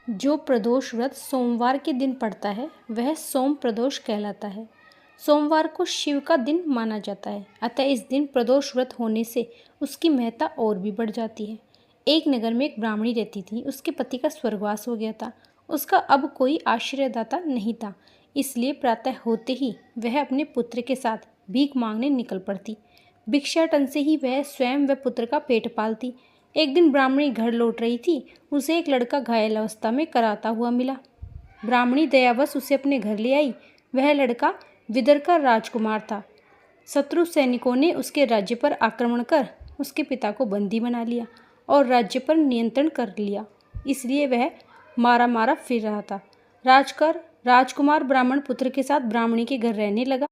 जो प्रदोष व्रत सोमवार के दिन पड़ता है वह सोम प्रदोष कहलाता है। सोमवार को शिव का दिन माना जाता है, अतः इस दिन प्रदोष व्रत होने से उसकी महत्ता और भी बढ़ जाती है। एक नगर में एक ब्राह्मणी रहती थी। उसके पति का स्वर्गवास हो गया था। उसका अब कोई आश्रयदाता नहीं था, इसलिए प्रातः होते ही वह अपने पुत्र के साथ भीख मांगने निकल पड़ती। भिक्षाटन से ही वह स्वयं व पुत्र का पेट पालती। एक दिन ब्राह्मणी घर लौट रही थी। उसे एक लड़का घायल अवस्था में कराता हुआ मिला। ब्राह्मणी दयावश उसे अपने घर ले आई। वह लड़का विदर्भ का राजकुमार था। शत्रु सैनिकों ने उसके राज्य पर आक्रमण कर उसके पिता को बंदी बना लिया और राज्य पर नियंत्रण कर लिया, इसलिए वह मारा मारा फिर रहा था। राजकुमार ब्राह्मण पुत्र के साथ ब्राह्मणी के घर रहने लगा।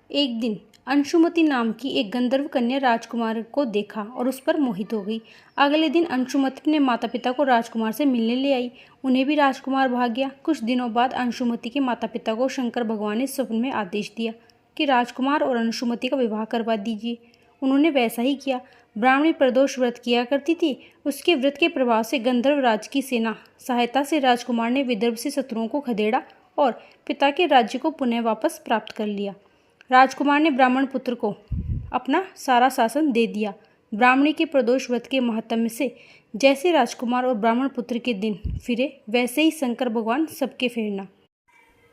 एक दिन अंशुमति नाम की एक गंधर्व कन्या राजकुमार को देखा और उस पर मोहित हो गई। अगले दिन अंशुमति अपने माता पिता को राजकुमार से मिलने ले आई। उन्हें भी राजकुमार भाग गया। कुछ दिनों बाद अंशुमति के माता पिता को शंकर भगवान ने स्वप्न में आदेश दिया कि राजकुमार और अंशुमति का विवाह करवा दीजिए। उन्होंने वैसा ही किया। ब्राह्मणी प्रदोष व्रत किया करती थी। उसके व्रत के प्रभाव से गंधर्व राज की सेना सहायता से राजकुमार ने विदर्भ से शत्रुओं को खदेड़ा और पिता के राज्य को पुनः वापस प्राप्त कर लिया। राजकुमार ने ब्राह्मण पुत्र को अपना सारा शासन दे दिया। ब्राह्मणी के प्रदोष व्रत के महात्म्य से जैसे राजकुमार और ब्राह्मण पुत्र के दिन फिरे, वैसे ही शंकर भगवान सबके फेरना।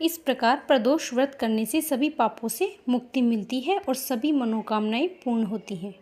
इस प्रकार प्रदोष व्रत करने से सभी पापों से मुक्ति मिलती है और सभी मनोकामनाएं पूर्ण होती हैं।